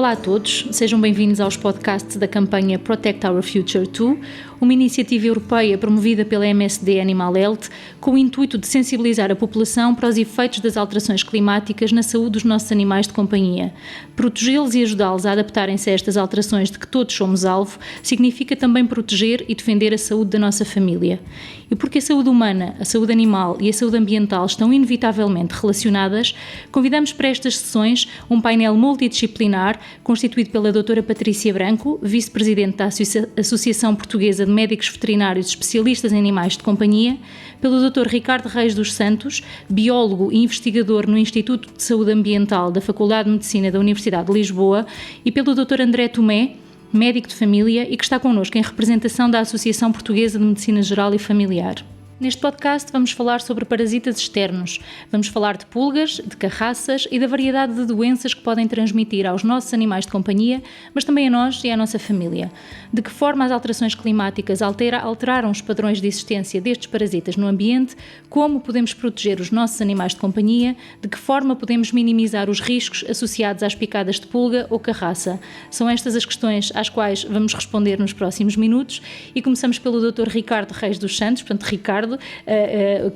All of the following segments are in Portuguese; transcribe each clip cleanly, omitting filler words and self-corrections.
Olá a todos, sejam bem-vindos aos podcasts da campanha Protect Our Future 2, uma iniciativa europeia promovida pela MSD Animal Health com o intuito de sensibilizar a população para os efeitos das alterações climáticas na saúde dos nossos animais de companhia. Protegê-los e ajudá-los a adaptarem-se a estas alterações de que todos somos alvo significa também proteger e defender a saúde da nossa família. E porque a saúde humana, a saúde animal e a saúde ambiental estão inevitavelmente relacionadas, convidamos para estas sessões um painel multidisciplinar constituído pela doutora Patrícia Branco, vice-presidente da Associação Portuguesa de Médicos Veterinários Especialistas em Animais de Companhia, pelo Dr. Ricardo Reis dos Santos, biólogo e investigador no Instituto de Saúde Ambiental da Faculdade de Medicina da Universidade de Lisboa, e pelo Dr. André Tomé, médico de família e que está connosco em representação da Associação Portuguesa de Medicina Geral e Familiar. Neste podcast vamos falar sobre parasitas externos, vamos falar de pulgas, de carraças e da variedade de doenças que podem transmitir aos nossos animais de companhia, mas também a nós e à nossa família. De que forma as alterações climáticas alteraram os padrões de existência destes parasitas no ambiente, como podemos proteger os nossos animais de companhia, de que forma podemos minimizar os riscos associados às picadas de pulga ou carraça. São estas as questões às quais vamos responder nos próximos minutos e começamos pelo Dr. Ricardo Reis dos Santos, portanto Ricardo,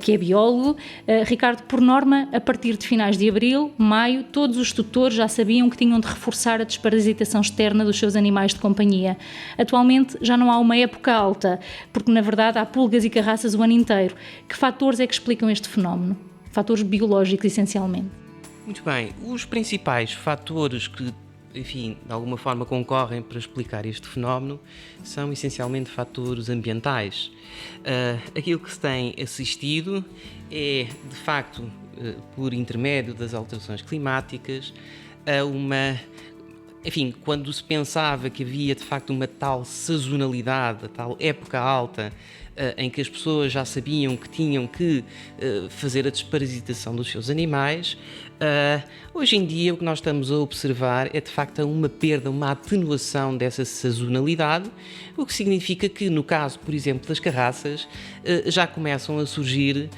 que é biólogo. Ricardo, por norma, a partir de finais de abril, maio, todos os tutores já sabiam que tinham de reforçar a desparasitação externa dos seus animais de companhia. Atualmente já não há uma época alta, porque na verdade há pulgas e carraças o ano inteiro. Que fatores é que explicam este fenómeno? Fatores biológicos, essencialmente. Muito bem, os principais fatores que, enfim, de alguma forma concorrem para explicar este fenómeno são essencialmente fatores ambientais. Aquilo que se tem assistido é, de facto, por intermédio das alterações climáticas, a uma... Enfim, quando se pensava que havia, de facto, uma tal sazonalidade, a tal época alta, em que as pessoas já sabiam que tinham que fazer a desparasitação dos seus animais, hoje em dia o que nós estamos a observar é de facto uma perda, uma atenuação dessa sazonalidade, o que significa que no caso, por exemplo, das carraças, já começam a surgir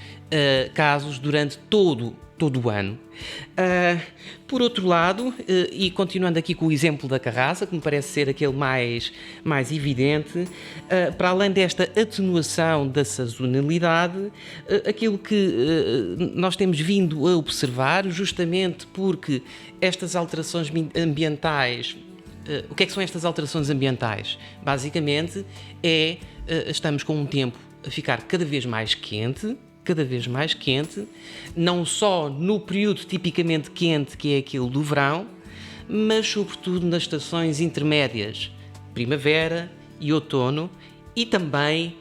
casos durante todo o ano. Por outro lado, e continuando aqui com o exemplo da carraça, que me parece ser aquele mais evidente, para além desta atenuação da sazonalidade, aquilo que nós temos vindo a observar, justamente porque estas alterações ambientais... O que é que são estas alterações ambientais? Basicamente, estamos com um tempo a ficar cada vez mais quente, não só no período tipicamente quente, que é aquele do verão, mas sobretudo nas estações intermédias, primavera e outono, e também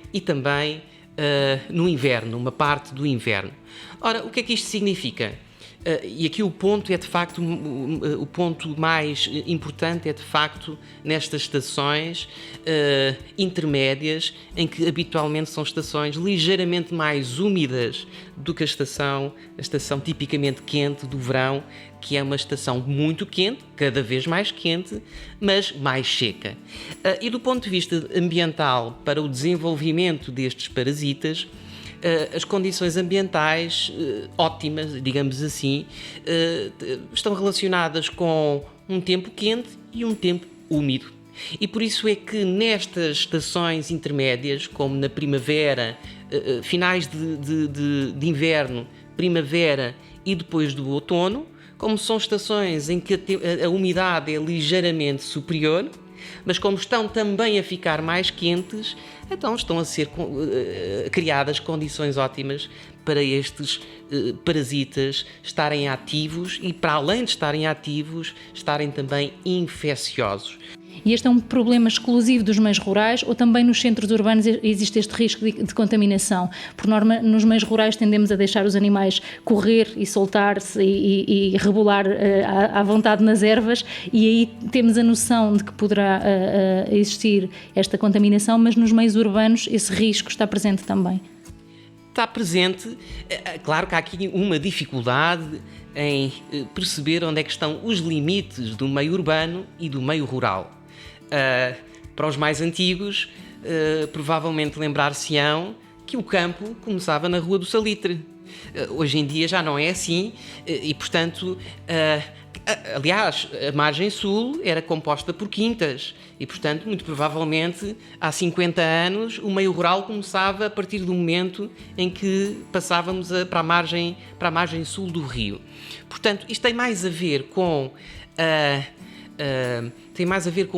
no inverno, uma parte do inverno. Ora, o que é que isto significa? E aqui o ponto é de facto, o ponto mais importante é de facto nestas estações intermédias, em que habitualmente são estações ligeiramente mais úmidas do que a estação tipicamente quente do verão, que é uma estação muito quente, cada vez mais quente, mas mais seca. E do ponto de vista ambiental, para o desenvolvimento destes parasitas, as condições ambientais ótimas, digamos assim, estão relacionadas com um tempo quente e um tempo úmido. E por isso é que nestas estações intermédias, como na primavera, finais de inverno, primavera e depois do outono, como são estações em que a umidade é ligeiramente superior, mas como estão também a ficar mais quentes, então estão a ser criadas condições ótimas para estes parasitas estarem ativos e, para além de estarem ativos, estarem também infecciosos. E este é um problema exclusivo dos meios rurais ou também nos centros urbanos existe este risco de contaminação? Por norma, nos meios rurais tendemos a deixar os animais correr e soltar-se e rebolar à vontade nas ervas, e aí temos a noção de que poderá existir esta contaminação, mas nos meios urbanos esse risco está presente também. Está presente. Claro que há aqui uma dificuldade em perceber onde é que estão os limites do meio urbano e do meio rural. Para os mais antigos, provavelmente lembrar-se-ão que o campo começava na Rua do Salitre. Hoje em dia já não é assim e, portanto, Aliás, a margem sul era composta por quintas e, portanto, muito provavelmente, há 50 anos, o meio rural começava a partir do momento em que passávamos para a margem sul do rio. Portanto, isto tem mais a ver com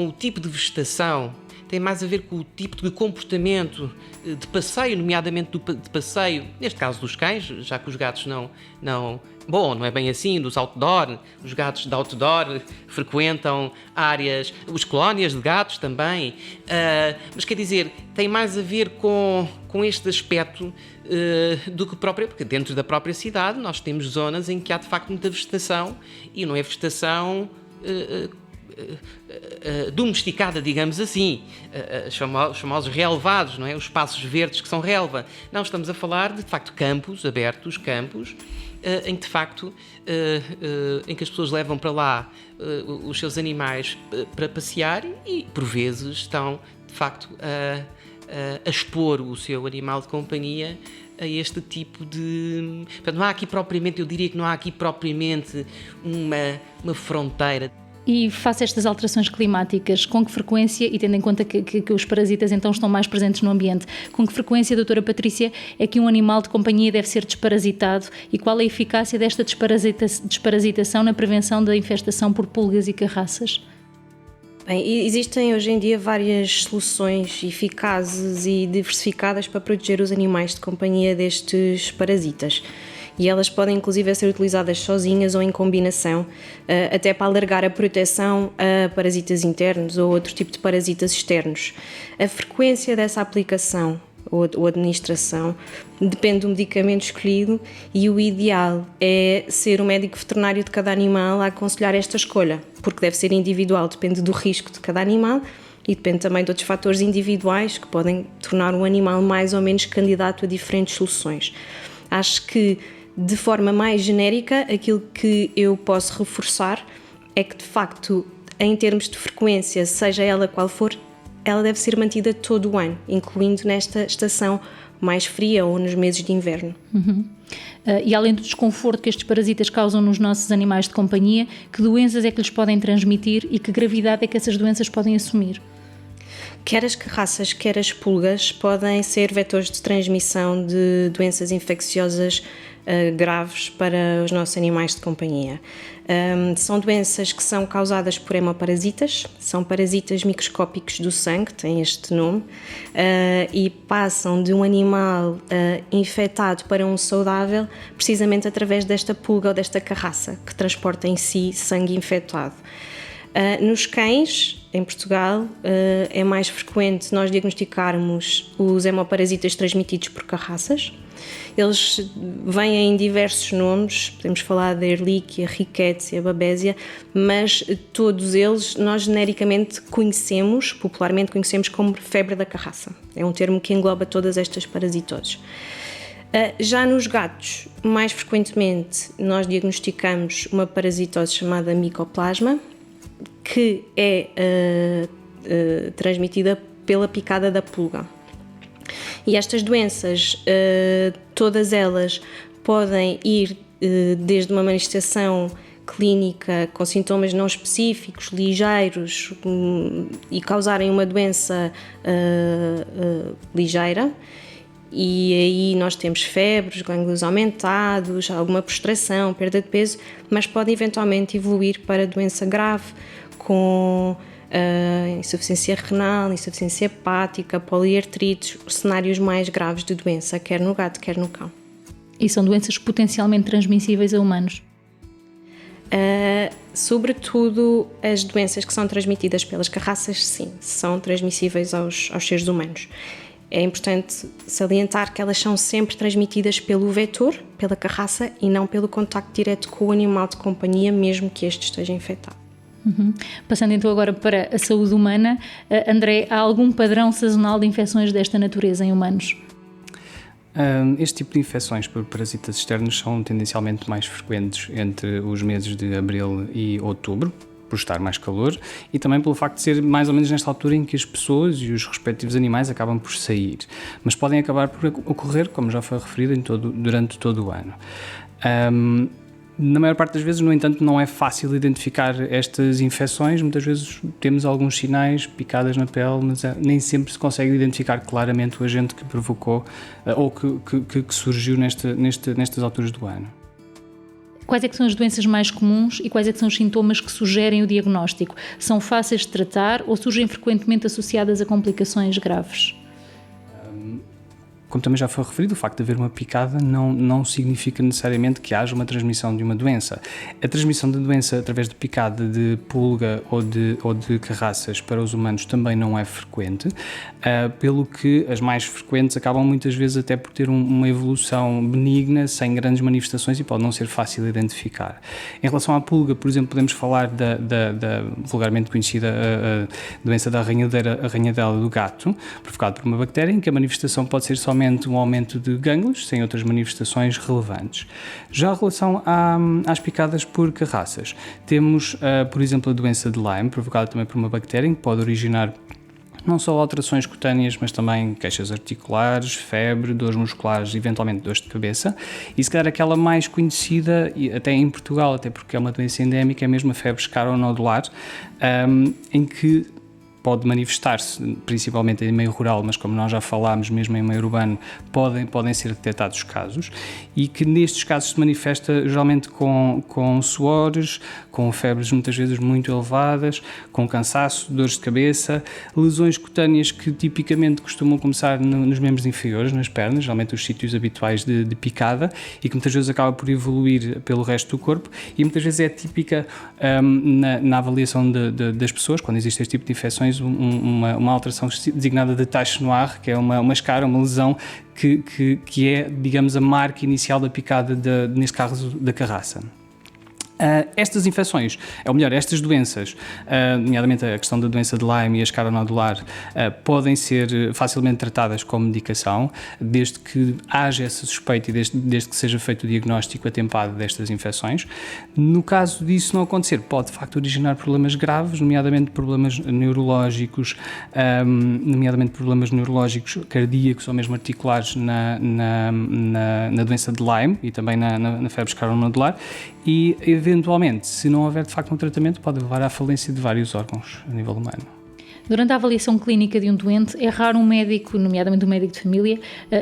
o tipo de vegetação, tem mais a ver com o tipo de comportamento de passeio, nomeadamente de passeio, neste caso dos cães, já que os gatos não é bem assim, dos outdoor, os gatos de outdoor frequentam áreas, as colónias de gatos também, mas quer dizer, tem mais a ver com este aspecto do que próprio, porque dentro da própria cidade nós temos zonas em que há de facto muita vegetação e não é vegetação domesticada, digamos assim, os famosos relevados, não é? Os espaços verdes que são relva. Não, estamos a falar de facto campos abertos, em que de facto em que as pessoas levam para lá os seus animais para passear e por vezes estão de facto a expor o seu animal de companhia a este tipo de... Portanto, não há aqui propriamente, eu diria que não há aqui propriamente uma fronteira. E face a estas alterações climáticas, com que frequência, e tendo em conta que os parasitas então estão mais presentes no ambiente, com que frequência, doutora Patrícia, é que um animal de companhia deve ser desparasitado e qual a eficácia desta desparasitação na prevenção da infestação por pulgas e carraças? Bem, existem hoje em dia várias soluções eficazes e diversificadas para proteger os animais de companhia destes parasitas. E elas podem inclusive ser utilizadas sozinhas ou em combinação, até para alargar a proteção a parasitas internos ou outro tipo de parasitas externos. A frequência dessa aplicação ou administração depende do medicamento escolhido e o ideal é ser o médico veterinário de cada animal a aconselhar esta escolha, porque deve ser individual, depende do risco de cada animal e depende também de outros fatores individuais que podem tornar o animal mais ou menos candidato a diferentes soluções. Acho que de forma mais genérica, aquilo que eu posso reforçar é que, de facto, em termos de frequência, seja ela qual for, ela deve ser mantida todo o ano, incluindo nesta estação mais fria ou nos meses de inverno. E além do desconforto que estes parasitas causam nos nossos animais de companhia, que doenças é que lhes podem transmitir e que gravidade é que essas doenças podem assumir? Quer as carraças, quer as pulgas podem ser vetores de transmissão de doenças infecciosas graves para os nossos animais de companhia. São doenças que são causadas por hemoparasitas, são parasitas microscópicos do sangue, têm este nome, e passam de um animal infectado para um saudável precisamente através desta pulga ou desta carraça que transporta em si sangue infectado. Nos cães, em Portugal, é mais frequente nós diagnosticarmos os hemoparasitas transmitidos por carraças. Eles vêm em diversos nomes, podemos falar da Ehrlichia, Rickettsia, Babesia, mas todos eles nós genericamente conhecemos, popularmente conhecemos como febre da carraça. É um termo que engloba todas estas parasitoses. Já nos gatos, mais frequentemente, nós diagnosticamos uma parasitose chamada Mycoplasma, que é transmitida pela picada da pulga. E estas doenças, todas elas podem ir desde uma manifestação clínica com sintomas não específicos, ligeiros, e causarem uma doença ligeira. E aí nós temos febres, gânglios aumentados, alguma prostração, perda de peso, mas pode eventualmente evoluir para doença grave com insuficiência renal, insuficiência hepática, poliartrites, cenários mais graves de doença, quer no gato, quer no cão. E são doenças potencialmente transmissíveis a humanos? Sobretudo as doenças que são transmitidas pelas carraças, sim, são transmissíveis aos seres humanos. É importante salientar que elas são sempre transmitidas pelo vetor, pela carraça, e não pelo contacto direto com o animal de companhia, mesmo que este esteja infectado. Passando então agora para a saúde humana, André, há algum padrão sazonal de infecções desta natureza em humanos? Este tipo de infecções por parasitas externos são tendencialmente mais frequentes entre os meses de abril e outubro, por estar mais calor, e também pelo facto de ser mais ou menos nesta altura em que as pessoas e os respectivos animais acabam por sair, mas podem acabar por ocorrer, como já foi referido, durante todo o ano. Na maior parte das vezes, no entanto, não é fácil identificar estas infecções. Muitas vezes temos alguns sinais, picadas na pele, mas nem sempre se consegue identificar claramente o agente que provocou ou que surgiu nestas alturas do ano. Quais é que são as doenças mais comuns e quais é que são os sintomas que sugerem o diagnóstico? São fáceis de tratar ou surgem frequentemente associadas a complicações graves? Como também já foi referido, o facto de haver uma picada não significa necessariamente que haja uma transmissão de uma doença. A transmissão da doença através de picada de pulga ou de carraças para os humanos também não é frequente, pelo que as mais frequentes acabam muitas vezes até por ter uma evolução benigna, sem grandes manifestações e pode não ser fácil de identificar. Em relação à pulga, por exemplo, podemos falar da vulgarmente conhecida doença da arranhadela do gato, provocada por uma bactéria, em que a manifestação pode ser somente um aumento de gânglios, sem outras manifestações relevantes. Já em relação às picadas por carraças, temos, por exemplo, a doença de Lyme, provocada também por uma bactéria, que pode originar não só alterações cutâneas, mas também queixas articulares, febre, dores musculares, eventualmente dores de cabeça. E se calhar aquela mais conhecida, até em Portugal, até porque é uma doença endémica, é mesmo a febre escaronodular, em que pode manifestar-se principalmente em meio rural, mas como nós já falámos, mesmo em meio urbano, podem ser detectados casos, e que nestes casos se manifesta geralmente com suores, com febres muitas vezes muito elevadas, com cansaço, dores de cabeça, lesões cutâneas que tipicamente costumam começar nos membros inferiores, nas pernas, geralmente os sítios habituais de picada, e que muitas vezes acaba por evoluir pelo resto do corpo, e muitas vezes é típica na avaliação das pessoas, quando existe este tipo de infecções, uma alteração designada de tache noire, que é uma escara, uma lesão que é, digamos, a marca inicial da picada, neste caso, da carraça. Estas infecções, ou melhor, estas doenças, nomeadamente a questão da doença de Lyme e a escara nodular, podem ser facilmente tratadas com medicação, desde que haja essa suspeita e desde que seja feito o diagnóstico atempado destas infecções. No caso disso não acontecer, pode de facto originar problemas graves, nomeadamente problemas neurológicos cardíacos ou mesmo articulares na doença de Lyme e também na febre escaronodular, e eventualmente, se não houver de facto um tratamento, pode levar à falência de vários órgãos a nível humano. Durante a avaliação clínica de um doente, é raro um médico, nomeadamente um médico de família,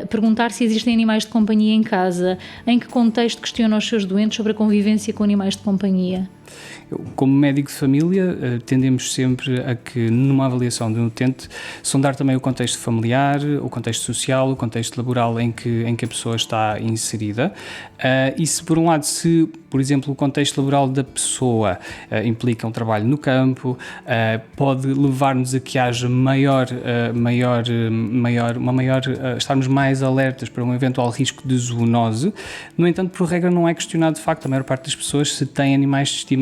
perguntar se existem animais de companhia em casa. Em que contexto questiona os seus doentes sobre a convivência com animais de companhia? Como médico de família, tendemos sempre a que, numa avaliação de um utente, sondar também o contexto familiar, o contexto social, o contexto laboral em que a pessoa está inserida. E se, por um lado, por exemplo, o contexto laboral da pessoa implica um trabalho no campo, pode levar-nos a que haja estarmos mais alertas para um eventual risco de zoonose. No entanto, por regra, não é questionado de facto a maior parte das pessoas se têm animais de estimação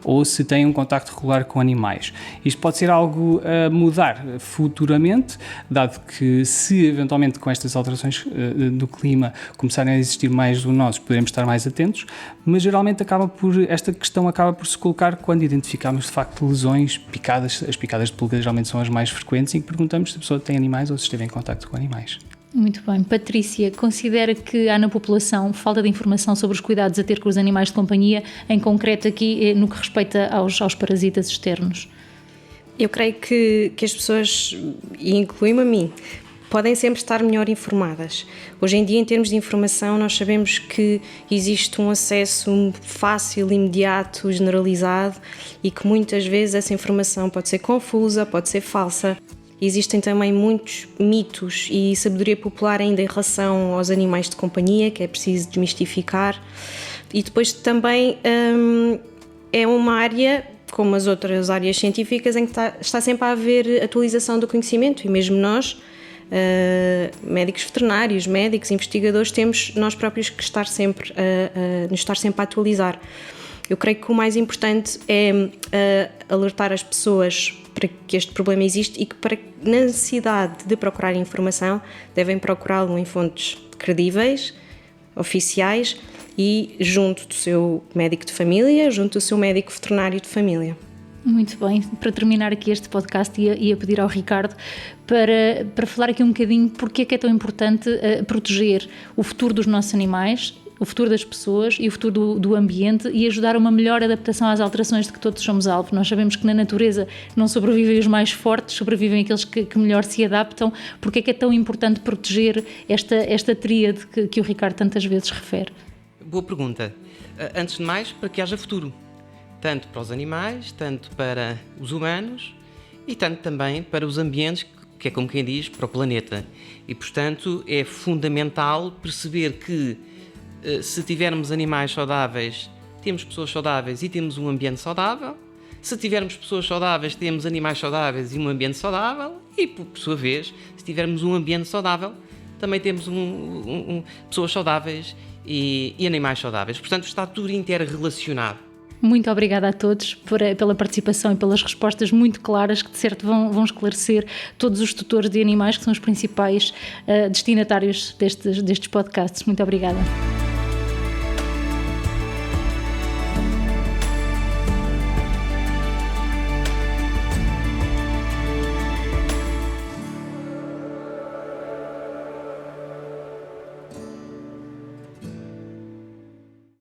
ou se têm um contacto regular com animais. Isto pode ser algo a mudar futuramente, dado que se eventualmente com estas alterações do clima começarem a existir mais zoonoses, poderemos estar mais atentos, mas geralmente esta questão acaba por se colocar quando identificamos de facto lesões, picadas. As picadas de pulga geralmente são as mais frequentes, em que perguntamos se a pessoa tem animais ou se esteve em contacto com animais. Muito bem. Patrícia, considera que há na população falta de informação sobre os cuidados a ter com os animais de companhia, em concreto aqui no que respeita aos parasitas externos? Eu creio que as pessoas, e inclui-me a mim, podem sempre estar melhor informadas. Hoje em dia, em termos de informação, nós sabemos que existe um acesso fácil, imediato, generalizado, e que muitas vezes essa informação pode ser confusa, pode ser falsa. Existem também muitos mitos e sabedoria popular ainda em relação aos animais de companhia, que é preciso desmistificar. E depois também é uma área, como as outras áreas científicas, em que está sempre a haver atualização do conhecimento, e mesmo nós, médicos veterinários, médicos, investigadores, temos nós próprios que nos estar sempre a atualizar. Eu creio que o mais importante é alertar as pessoas para que este problema existe e que, na necessidade de procurar informação, devem procurá-lo em fontes credíveis, oficiais e junto do seu médico de família, junto do seu médico veterinário de família. Muito bem. Para terminar aqui este podcast, ia pedir ao Ricardo para falar aqui um bocadinho porque é que é tão importante proteger o futuro dos nossos animais o futuro das pessoas e o futuro do ambiente e ajudar a uma melhor adaptação às alterações de que todos somos alvo. Nós sabemos que na natureza não sobrevivem os mais fortes, sobrevivem aqueles que melhor se adaptam. Porque é que é tão importante proteger esta tríade que o Ricardo tantas vezes refere? Boa pergunta. Antes de mais, para que haja futuro. Tanto para os animais, tanto para os humanos e tanto também para os ambientes, que é como quem diz, para o planeta. E, portanto, é fundamental perceber que se tivermos animais saudáveis, temos pessoas saudáveis e temos um ambiente saudável. Se tivermos pessoas saudáveis, temos animais saudáveis e um ambiente saudável. E, por sua vez, se tivermos um ambiente saudável, também temos pessoas saudáveis e animais saudáveis. Portanto, está tudo interrelacionado. Muito obrigada a todos pela participação e pelas respostas muito claras que de certo vão esclarecer todos os tutores de animais que são os principais destinatários destes podcasts. Muito obrigada.